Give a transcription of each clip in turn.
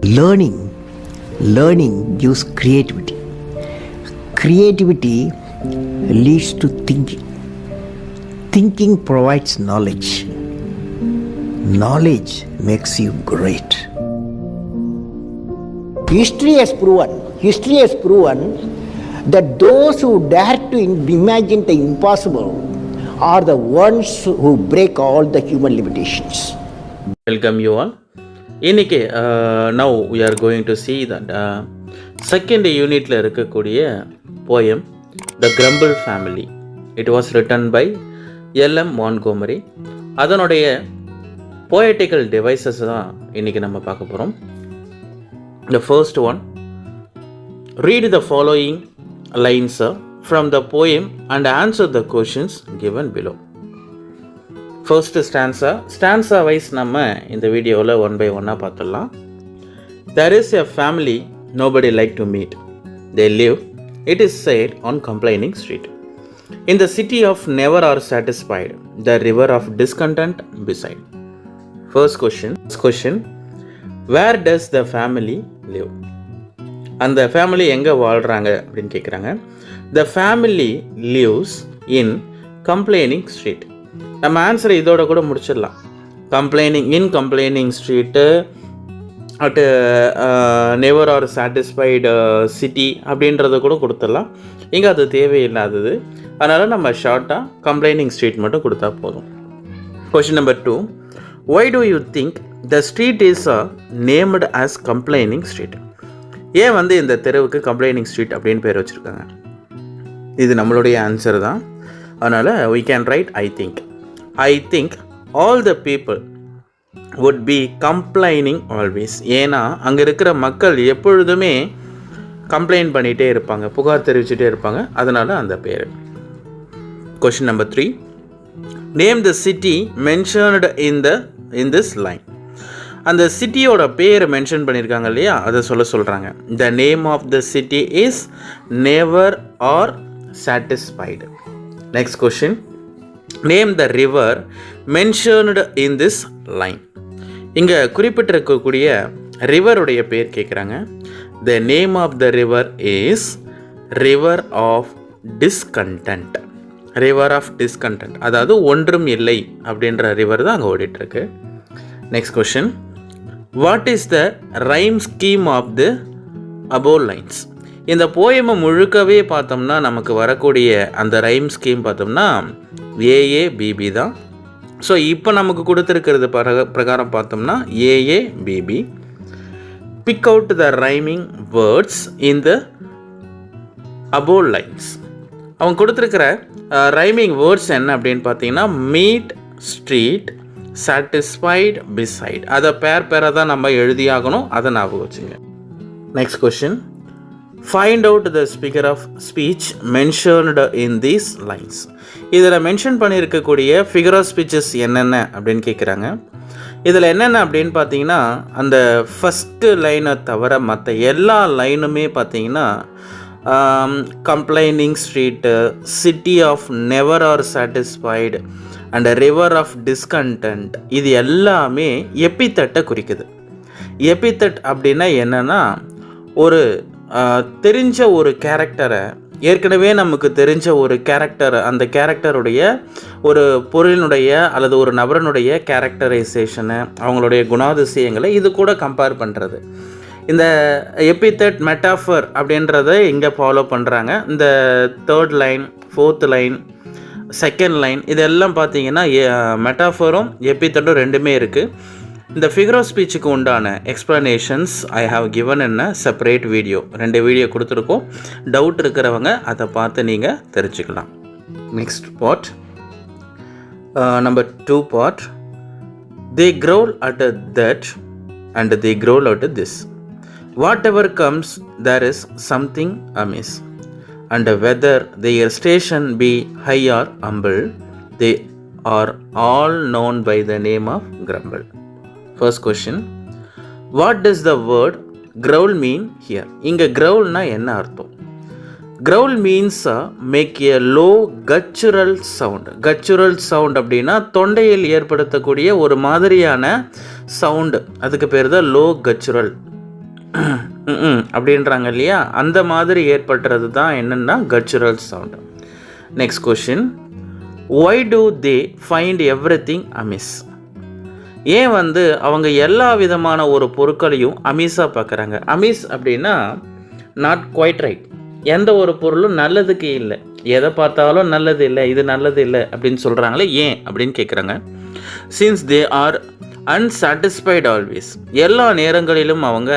Learning gives creativity. Creativity leads to thinking. Thinking provides knowledge. Knowledge makes you great. History has proven that those who dare to imagine the impossible are the ones who break all the human limitations. Welcome you all. இன்னைக்கு now we are going to see that second unitல இருக்கக்கூடிய poem The Grumble Family. It was written by L.M. Montgomery. அதனுடைய poetical devices தான் இன்னைக்கு நம்ம பார்க்க போகிறோம். The first one, read the following lines from the poem and answer the questions given below. First stanza wise நம்ம இந்த வீடியோவில் 1 by 1 பார்த்துடலாம். There is a family nobody like to meet. They live, it is said, on complaining street. In the city of never are satisfied, the river of discontent beside. First question, where does the family live? அந்த family எங்கே வாழ்கிறாங்க அப்படின்னு கேட்குறாங்க. The family lives in complaining street. நம்ம ஆன்சரை இதோட கூட முடிச்சிடலாம். complaining street at never are satisfied city அப்படின்றத கூட கொடுத்துடலாம். இங்கே அது தேவையில்லாதது, அதனால் நம்ம ஷார்ட்டாக complaining street மட்டும் கொடுத்தா போதும். Question number 2, why do you think the street is named as complaining street? ஏன் வந்து இந்த தெருவுக்கு complaining street அப்படின்னு பேர் வச்சுருக்காங்க? இது நம்மளுடைய ஆன்சர் தான். அதனால் we can write I think all the people would be complaining always. ஏன்னா அங்கே இருக்கிற மக்கள் எப்பொழுதுமே கம்ப்ளைண்ட் பண்ணிகிட்டே இருப்பாங்க, புகார் தெரிவிச்சுட்டே இருப்பாங்க, அதனால் அந்த பேர். Question number 3, name the city mentioned in this line. அந்த சிட்டியோட பேர் மென்ஷன் பண்ணியிருக்காங்க இல்லையா, அதை சொல்கிறாங்க. The name of the city is never or satisfied. Next question, name the river mentioned in this line. இங்கே குறிப்பிட்டிருக்கக்கூடிய ரிவருடைய பேர் கேட்குறாங்க. The name of the river is river of discontent. river of discontent, அதாவது ஒன்றும் இல்லை அப்படின்ற ரிவர் தான் அங்கே ஓடிட்டுருக்கு. Next question, what is the rhyme scheme of the above lines? இந்த போயமை முழுக்கவே பார்த்தோம்னா நமக்கு வரக்கூடிய அந்த ரைம் ஸ்கீம் பார்த்தோம்னா AABB தான். ஸோ இப்போ நமக்கு கொடுத்துருக்கிறது பிரகாரம் பார்த்தோம்னா AABB. Pick out the rhyming words in the above lines. அவங்க கொடுத்துருக்கிற ரைமிங் வேர்ட்ஸ் என்ன அப்படின்னு பார்த்தீங்கன்னா மீட், ஸ்ட்ரீட், satisfied, beside. அதை பேராக தான் நம்ம எழுதியாகணும், அதை ஞாபகம் வச்சுங்க. Next question, find out the speaker of speech mentioned in these lines. இதில் மென்ஷன் பண்ணியிருக்கக்கூடிய ஃபிகர் ஆஃப் ஸ்பீச்சஸ் என்னென்ன அப்படின்னு கேட்குறாங்க. இதில் என்னென்ன அப்படின்னு பார்த்தீங்கன்னா அந்த ஃபஸ்ட்டு லைனை தவிர மற்ற எல்லா லைனுமே பார்த்தீங்கன்னா complaining street, city of never are satisfied and river of discontent, இது எல்லாமே எபித்தட்டை குறிக்குது. எபித்தட் அப்படின்னா என்னென்னா ஒரு தெரிஞ்ச ஒரு கேரக்டரை, ஏற்கனவே நமக்கு தெரிஞ்ச ஒரு கேரக்டர், அந்த கேரக்டருடைய ஒரு பொருளினுடைய அல்லது ஒரு நபரனுடைய கேரக்டரைசேஷனு, அவங்களுடைய குணாதிசயங்களை இது கூட கம்பேர் பண்ணுறது. இந்த எபித்தட் மெட்டாஃபர் அப்படின்றத இங்கே ஃபாலோ பண்ணுறாங்க. இந்த 3rd line, 4th line, 2nd line, இதெல்லாம் பார்த்தீங்கன்னா மெட்டாஃபரும் எபித்தட்டும் ரெண்டுமே இருக்குது. இந்த ஃபிகர் ஆஃப் ஸ்பீச்சுக்கு உண்டான explanations I have given in separate video. 2 video கொடுத்துருக்கோம். டவுட் இருக்கிறவங்க அதை பார்த்து நீங்கள் தெரிஞ்சுக்கலாம். Next part, number 2 part, they growl at that and they growl at this. Whatever comes, there is something amiss. And whether their station be high or humble, they are all known by the name of grumble. First question, what does the word growl mean here? இங்க growlனா என்ன அர்த்தம்? growl means make a low guttural sound. guttural sound அப்படின்னா தொண்டையில் ஏற்படுத்தக்கூடிய ஒரு மாதிரியான sound, அதுக்கு பேர் தான் low guttural அப்படின்றாங்க இல்லையா, அந்த மாதிரி ஏற்படுறது தான் என்னென்னா guttural sound. Next question, why do they find every thing amiss? ஏன் வந்து அவங்க எல்லா விதமான ஒரு பொருட்களையும் அமிஸாக பார்க்குறாங்க? அமிஸ் அப்படின்னா நாட் குவைட் ரைட், எந்த ஒரு பொருளும் நல்லதுக்கு இல்லை, எதை பார்த்தாலும் நல்லது இல்லை, இது நல்லது இல்லை அப்படின்னு சொல்கிறாங்களே, ஏன் அப்படின்னு கேட்குறாங்க. Since they are unsatisfied always, எல்லா நேரங்களிலும் அவங்க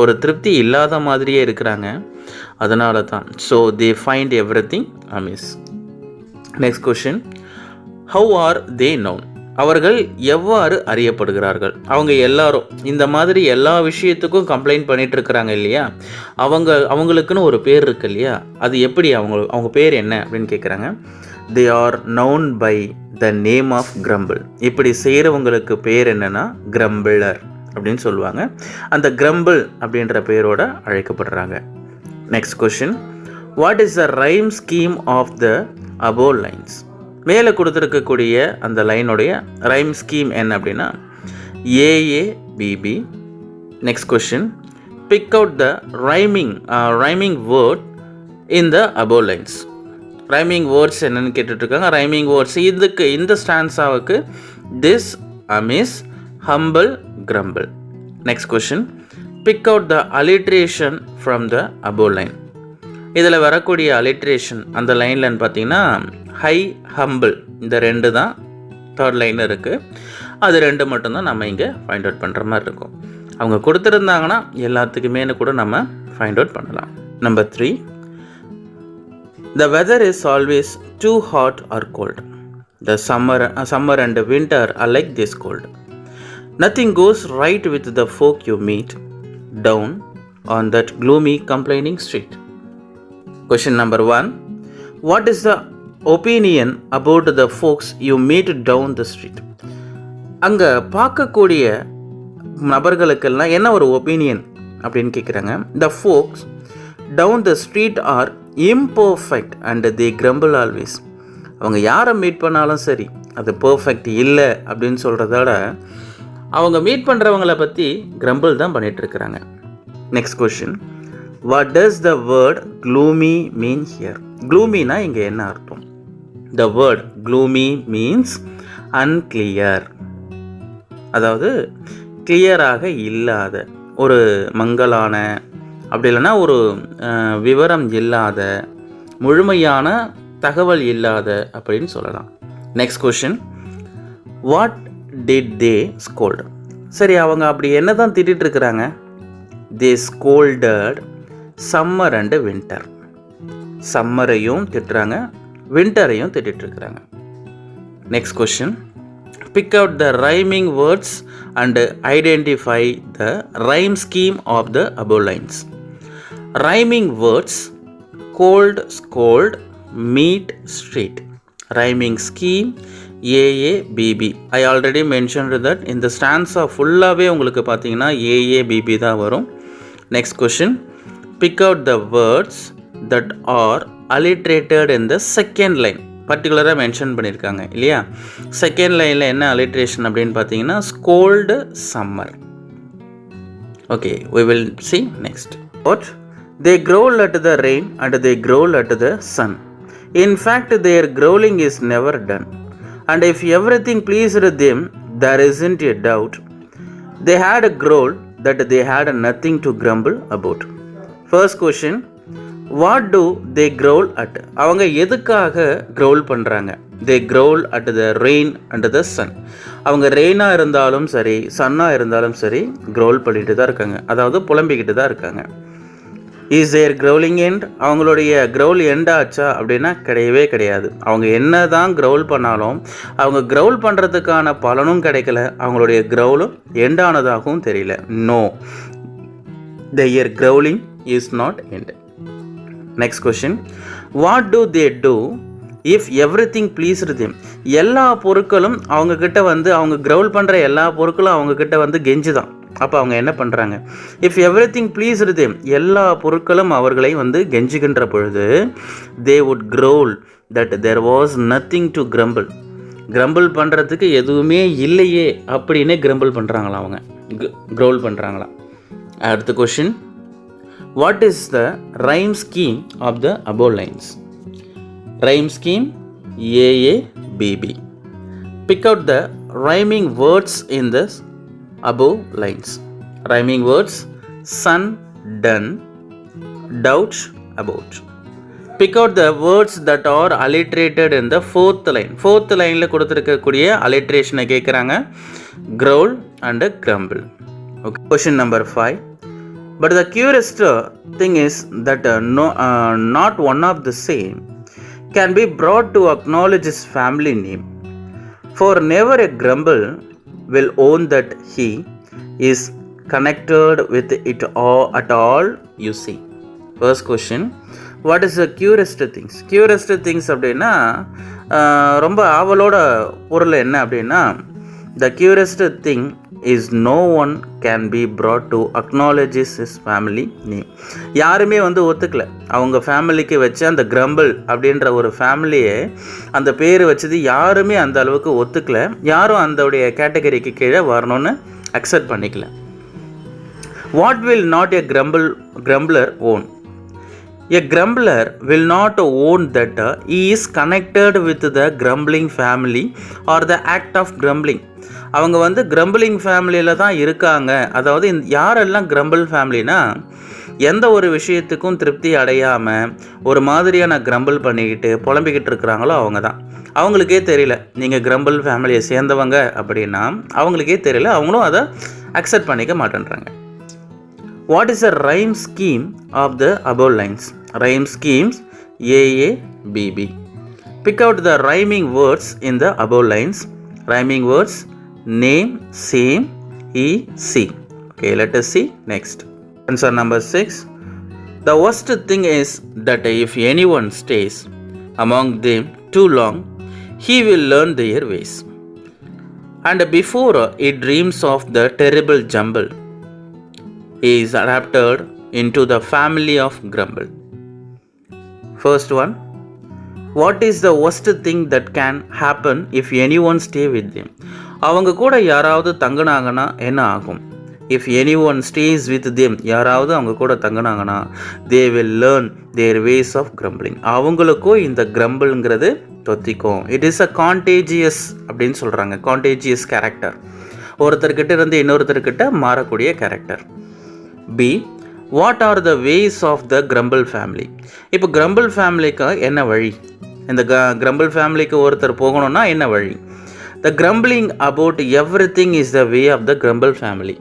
ஒரு திருப்தி இல்லாத மாதிரியே இருக்கிறாங்க, அதனால தான். So they find every thing அமிஸ். Next question, how are they known? அவர்கள் எவ்வாறு அறியப்படுகிறார்கள்? அவங்க எல்லாரும் இந்த மாதிரி எல்லா விஷயத்துக்கும் கம்ப்ளைண்ட் பண்ணிட்டு இருக்கிறாங்க இல்லையா, அவங்களுக்குன்னு ஒரு பேர் இருக்கு இல்லையா, அது எப்படி, அவங்க பேர் என்ன அப்படின்னு கேட்குறாங்க. They are known by the name of grumble. இப்படி செய்கிறவங்களுக்கு பேர் என்னன்னா கிரம்பிளர் அப்படின்னு சொல்லுவாங்க. அந்த கிரம்பிள் அப்படின்ற பேரோட அழைக்கப்படுறாங்க. Next question, what is the rhyme scheme of the above lines? மேலே கொடுத்துருக்கக்கூடிய அந்த லைனுடைய ரைம் ஸ்கீம் என்ன அப்படின்னா AABB. Next question, pick out the rhyming word in the above lines. Rhyming words என்னன்னு கேட்டுட்ருக்காங்க. ரைமிங் வேர்ட்ஸ் இதுக்கு, இந்த ஸ்டான்ஸாவுக்கு this, amiss, humble, grumble. Next question, pick out the alliteration from the above line. இதில் வரக்கூடிய alliteration அந்த லைன்லன்னு பார்த்தீங்கன்னா high, humble, இந்த ரெண்டு தான் தேர்ட் லைன் இருக்குது. அது ரெண்டு மட்டும்தான் நம்ம இங்கே ஃபைண்ட் அவுட் பண்ணுற மாதிரி இருக்கும். அவங்க கொடுத்துருந்தாங்கன்னா எல்லாத்துக்குமே கூட நம்ம ஃபைண்ட் அவுட் பண்ணலாம். Number 3, the weather is always too hot or cold. The summer and winter are like this cold. Nothing goes right with the folk you meet down on that gloomy complaining street. Question number 1, what is the opinion about the folks you meet down the street? அங்கே பார்க்கக்கூடிய நபர்களுக்கெல்லாம் என்ன ஒரு opinion அப்படின்னு கேட்குறாங்க. The folks down the street are imperfect and they grumble always. அவங்க யாரை meet பண்ணாலும் சரி அது பர்ஃபெக்ட் இல்லை அப்படின்னு சொல்கிறதோட அவங்க மீட் பண்ணுறவங்கள பற்றி கிரம்பிள் தான் பண்ணிகிட்ருக்கிறாங்க. Next question, what does the word gloomy mean here? gloomy-னா இங்கே என்ன அர்த்தம்? the word gloomy means unclear, அதாவது கிளியராக இல்லாத, ஒரு மங்கலான, அப்படி இல்லைன்னா ஒரு விவரம் இல்லாத, முழுமையான தகவல் இல்லாத அப்படின்னு சொல்லலாம். Next question, what did they scold? சரி, அவங்க அப்படி என்ன தான் திட்டிகிட்டு இருக்கிறாங்க? They scolded summer and winter. சம்மரையும் திட்டுறாங்க, வின்டரையும் திட்டிருக்கிறாங்க. Next question, pick out the rhyming words and identify the rhyme scheme of the above lines. Rhyming words cold, scold, meet, street. Rhyming scheme AABB. I already mentioned that இந்த stanza ஃபுல்லாகவே உங்களுக்கு பார்த்தீங்கன்னா AABB தான் வரும். Next question, pick out the words that are alliterated in the second line. பர்டிகுலராக mention பண்ணியிருக்காங்க இல்லையா. Second லைனில் என்ன அலிட்ரேஷன் அப்படின்னு பார்த்தீங்கன்னா scold, summer. Okay, we will see next. What? They growl at the rain and they growl at the sun. In fact, their growling is never done. And if everything pleased them, there isn't a doubt. They had a growl that they had nothing to grumble about. First question, what do they growl at? அவங்க எதுக்காக growl பண்ணுறாங்க? they growl at the rain and the sun. அவங்க ரெயினாக இருந்தாலும் சரி, சன்னாக இருந்தாலும் சரி growl பண்ணிட்டு தான் இருக்காங்க, அதாவது புலம்பிக்கிட்டு தான் இருக்காங்க. Is their growling end? அவங்களுடைய growl end ஆச்சா அப்படின்னா கிடையவே கிடையாது. அவங்க என்ன தான் growl பண்ணாலும் அவங்க growl பண்ணுறதுக்கான பலனும் கிடைக்கல, அவங்களுடைய growலும் end ஆனதாகவும் தெரியல. No, their growling is not end. Next question, what do they do if everything pleased them? எல்லா பொருட்களும் அவங்க கிட்ட வந்து, அவங்க growl பண்ணுற எல்லா பொருட்களும் அவங்க கிட்ட வந்து கெஞ்சுதான். அப்போ அவங்க என்ன பண்ணுறாங்க? இஃப் எவ்ரிதிங் ப்ளீஸ்டு தேம், எல்லா பொருட்களும் அவர்களை வந்து கெஞ்சுகின்ற பொழுது they would growl that there was nothing to grumble. Crumble பண்ணுறதுக்கு எதுவுமே இல்லையே அப்படின்னு கிரம்பிள் பண்ணுறாங்களாம், அவங்க க்ரௌல் பண்ணுறாங்களாம். அடுத்த question. What is the rhyme scheme of the above lines? Rhyme scheme AABB. Pick out the rhyming words in the above lines. Rhyming words: sun, done, doubt, about. Pick out the words that are alliterated in the fourth line. Fourth line la கொடுத்திருக்கக்கூடிய alliteration கேக்குறாங்க. Growl and grumble. Okay. Question number 5. But the curious thing is that not one of the same can be brought to acknowledge his family name. For never a grumble will own that he is connected with it all at all, you see. First question. What is the curious things? Curious things அப்படின்னா ரொம்ப ஆவலோட பொருள் என்ன அப்படின்னா, the curious thing is no one can be brought to acknowledge his family name. யாருமே வந்து ஒத்துக்கல அவங்க ஃபேமிலிக்கு வச்ச அந்த கிரம்பிள் அப்படின்ற ஒரு ஃபேமிலியை அந்த பேர் வச்சது யாருமே அந்த அளவுக்கு ஒத்துக்கல. யாரும் அதோடைய கேட்டகரிக்கு கீழே வரணும்னு அக்செப்ட் பண்ணிக்கல. What will not a grumbler own? A grumbler will not own that he is connected with the grumbling family or the act of grumbling. அவங்க வந்து கிரம்பிளிங் ஃபேமிலியில் தான் இருக்காங்க. அதாவது யாரெல்லாம் கிரம்பிள் ஃபேமிலினா, எந்த ஒரு விஷயத்துக்கும் திருப்தி அடையாமல் ஒரு மாதிரியான கிரம்பிள் பண்ணிக்கிட்டு புலம்பிக்கிட்டு இருக்கிறாங்களோ அவங்க தான். அவங்களுக்கே தெரியல நீங்கள் கிரம்பிள் ஃபேமிலியை சேர்ந்தவங்க அப்படின்னா, அவங்களுக்கே தெரியல, அவங்களும் அதை அக்செப்ட் பண்ணிக்க மாட்டேன்றாங்க. What is the rhyme scheme of the above lines? Rhyme schemes AABB. Pick out the rhyming words in the above lines. Rhyming words: name, same, see. Okay, let us see next. Answer number 6. The worst thing is that if anyone stays among them too long, he will learn their ways. And before he dreams of the terrible jumble, he is adapted into the family of grumble. First one. What is the worst thing that can happen if anyone stay with them? அவங்க கூட யாராவது தங்கினாங்கன்னா என்ன ஆகும்? If anyone stays with them, யாராவது அவங்க கூட தங்கினாங்கன்னா, they will learn their ways of grumbling. அவங்களுக்கும் இந்த கிரம்பிள்ங்கிறது தொத்திக்கும். It is a contagious அப்படின்னு சொல்கிறாங்க. contagious character. ஒருத்தர்கிட்ட இருந்து இன்னொருத்தர்கிட்ட மாறக்கூடிய character. B. What are the ways of the grumble family? இப்போ கிரம்பிள் ஃபேமிலிக்கு என்ன வழி? இந்த கிரம்பிள் ஃபேமிலிக்கு ஒருத்தர் போகணும்னா என்ன வழி? The grumbling about everything is the way of the grumble family.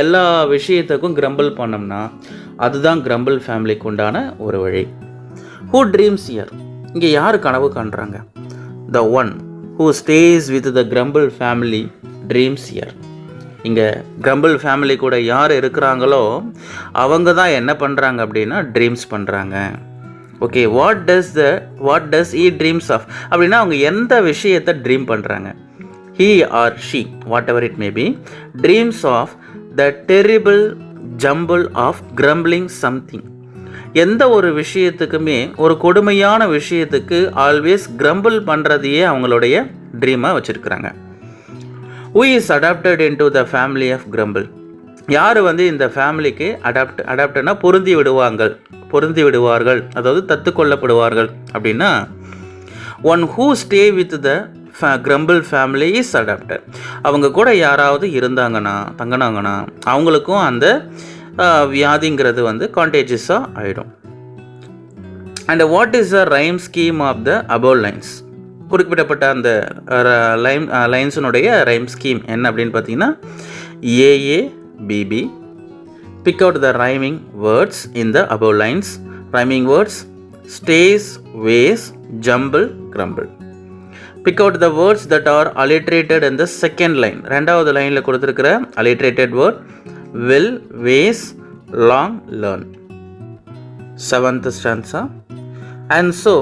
எல்லா விஷயத்துக்கும் கிரம்பிள் பண்ணோம்னா அதுதான் கிரம்பிள் ஃபேமிலிக்கு உண்டான ஒரு வழி. Who dreams here? இங்கே யார் கனவு காண்றாங்க? The one who stays with the grumble family dreams here. இங்கே கிரம்பிள் ஃபேமிலி கூட யார் இருக்கிறாங்களோ அவங்க தான் என்ன பண்ணுறாங்க அப்படின்னா ட்ரீம்ஸ் பண்ணுறாங்க. Okay, what does he dreams of அப்படின்னா அவங்க எந்த விஷயத்தை ட்ரீம் பண்ணுறாங்க? he or she, whatever it may be, dreams of the terrible jumble of grumbling something. எந்த ஒரு விஷயத்துக்குமே, ஒரு கொடுமையான விஷயத்துக்கு ஆல்வேஸ் கிரம்பிள் பண்ணுறதையே அவங்களுடைய ட்ரீமாக வச்சுருக்கிறாங்க. who is adapted into the family of grumble? யார் வந்து இந்த ஃபேமிலிக்கு அடாப்டனா பொருந்தி விடுவார்கள், அதாவது தத்து கொள்ளப்படுவார்கள் அப்படின்னா, one who stay with the grumble family is adopted. அவங்க கூட யாராவது தங்கினாங்கன்னா அவங்களுக்கும் அந்த வியாதிங்கிறது வந்து கான்டேஜியஸாக ஆகிடும். And what is the rhyme scheme of the above lines? குறிப்பிடப்பட்ட அந்த லைன்ஸினுடைய ரைம் ஸ்கீம் என்ன அப்படின்னு பார்த்தீங்கன்னா AABB. Pick out the rhyming words in the above lines. Rhyming words: stays, ways, jumble, grumble. Pick out the words that are alliterated in the second line. ரெண்டாவது லைனில் கொடுத்துருக்கிற alliterated word: will, ways, long, learn. Seventh stanza. And so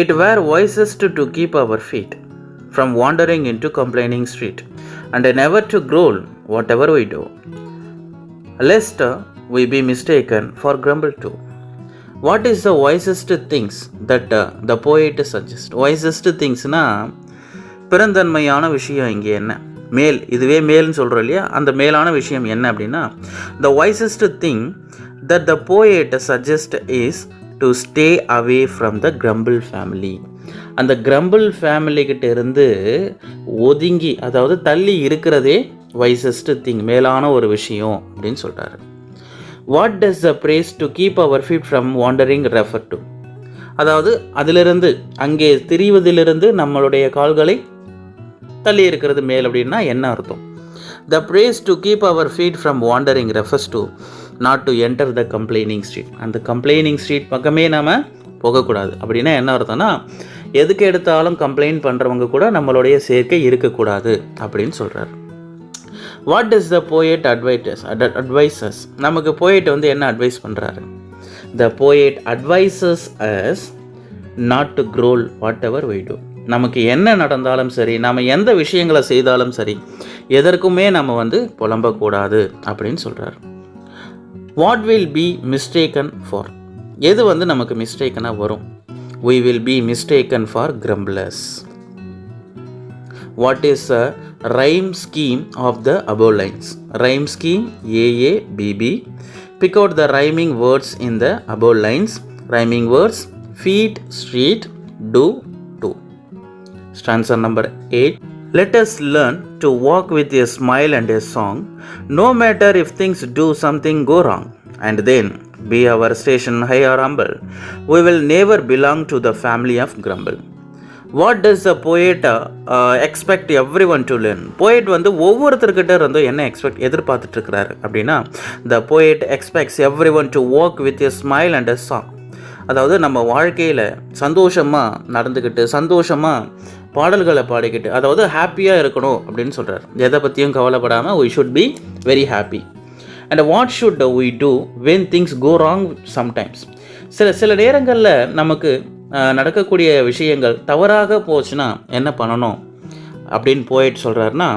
it were wisest to keep our feet from wandering into complaining street, and never to growl whatever we do, lest we be mistaken for grumble too. What is the wisest things that the poet suggests? Wisest things na பிறந்தன்மையான விஷயம் இங்கே என்ன? மேல், இதுவே மேல்னு சொல்கிறோம் இல்லையா, அந்த மேலான விஷயம் என்ன அப்படின்னா, the wisest thing that the poet suggests is to stay away from the grumble family. அந்த கிரம்பிள் ஃபேமிலிக்கிட்ட இருந்து ஒதுங்கி, அதாவது தள்ளி இருக்கிறதே வைசஸ்ட் திங், மேலான ஒரு விஷயம் அப்படின்னு சொல்கிறாரு. What does the phrase to keep our feet from wandering refer to? அதாவது அதிலிருந்து, அங்கே திரிவதிலிருந்து நம்மளுடைய கால்களை தள்ளி இருக்கிறது மேல் அப்படின்னா என்ன அர்த்தம்? The phrase to keep our feet from wandering refers to not to enter the complaining street. அந்த கம்ப்ளைனிங் ஸ்ட்ரீட் பக்கமே நாம் போகக்கூடாது. அப்படின்னா என்ன அர்த்தம்னா, எதுக்கு எடுத்தாலும் கம்ப்ளைண்ட் பண்ணுறவங்க கூட நம்மளுடைய சேர்க்கை இருக்கக்கூடாது அப்படின்னு சொல்கிறார். What does the poet advises? நமக்கு போயட் வந்து என்ன அட்வைஸ் பண்ணுறாரு? The poet advises us not to crawl whatever we do. நமக்கு என்ன நடந்தாலும் சரி, நம்ம எந்த விஷயங்களை செய்தாலும் சரி, எதற்குமே நம்ம வந்து புலம்பக்கூடாது அப்படின்னு சொல்கிறார். What will be mistaken for? எது வந்து நமக்கு மிஸ்டேக்கனாக வரும்? We will be mistaken for grumblers. What is a rhyme scheme of the above lines? Rhyme scheme AABB. Pick out the rhyming words in the above lines. Rhyming words: feet, street, do, to. Stanza number 8. Let us learn to walk with a smile and a song, no matter if things do something go wrong. And then, be our station high or humble, we will never belong to the family of grumble. What does the poet expect everyone to learn? Poet வந்து ஒவ்வொருத்தர்கிட்ட இருந்தும் என்ன எதிர்பார்த்துட்டு இருக்கிறாரு அப்படின்னா, the poet expects everyone to walk with a smile and a song. அதாவது நம்ம வாழ்க்கையில் சந்தோஷமாக நடந்துக்கிட்டு, சந்தோஷமாக பாடல்களை பாடிக்கிட்டு, அதாவது ஹாப்பியாக இருக்கணும் அப்படின்னு சொல்கிறார். எதை பற்றியும் கவலைப்படாமல் we should be very happy. And what should we do when things go wrong sometimes? சில நேரங்களில் நமக்கு நடக்கக்கூடிய விஷயங்கள் தவறாக போச்சுன்னா என்ன பண்ணணும் அப்படின்னு போயிட்டு சொல்கிறாருன்னா,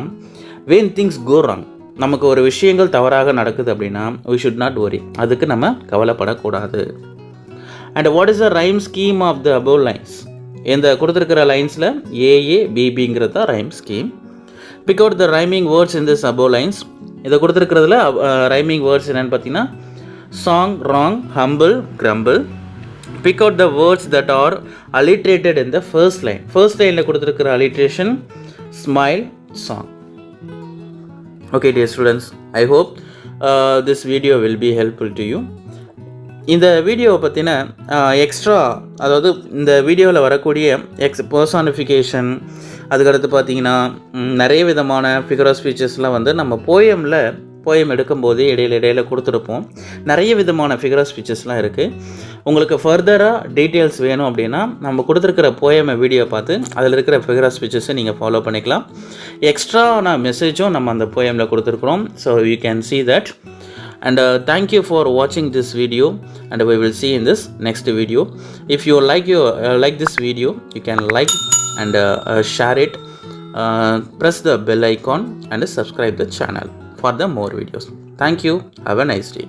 when things go wrong, நமக்கு ஒரு விஷயங்கள் தவறாக நடக்குது அப்படின்னா we should not worry, அதுக்கு நம்ம கவலைப்படக்கூடாது. And what is the rhyme scheme of the above lines? இந்த கொடுத்துருக்கிற லைன்ஸில் AABBங்கிறது தான் rhyme scheme. Big out the rhyming words in this above lines. இதை கொடுத்துருக்கிறதுல ரைமிங் வேர்ட்ஸ் என்னென்னு பார்த்தீங்கன்னா, song, wrong, humble, crumble. Big out the words that R alliterated in the first line. First லைனில் கொடுத்துருக்கிற alliteration smile, song. Okay dear students, I hope this video will be helpful to you. இந்த வீடியோவை பற்றின extra, அதாவது இந்த வீடியோவில் வரக்கூடிய personification, அதுக்கடுத்து பார்த்திங்கன்னா நிறைய விதமான ஃபிகர் ஆஃப் ஸ்பீச்சஸ்லாம் வந்து நம்ம போயம் எடுக்கும்போது இடையில கொடுத்துருப்போம். நிறைய விதமான ஃபிகர் ஆஃப் ஸ்பீச்சஸ்லாம் இருக்குது. உங்களுக்கு ஃபர்தராக டீட்டெயில்ஸ் வேணும் அப்படின்னா நம்ம கொடுத்துருக்கிற போயமை வீடியோ பார்த்து அதில் இருக்கிற ஃபிகர் ஆஃப் ஸ்பீச்சஸை நீங்கள் ஃபாலோ பண்ணிக்கலாம். எக்ஸ்ட்ரா மெசேஜும் நம்ம அந்த போயமில் கொடுத்துருக்குறோம். So you can see that. And thank you for watching this video, and we will see in this next video. If you like this video, you can like and share it, press the bell icon and subscribe the channel for the more videos. Thank you. Have a nice day.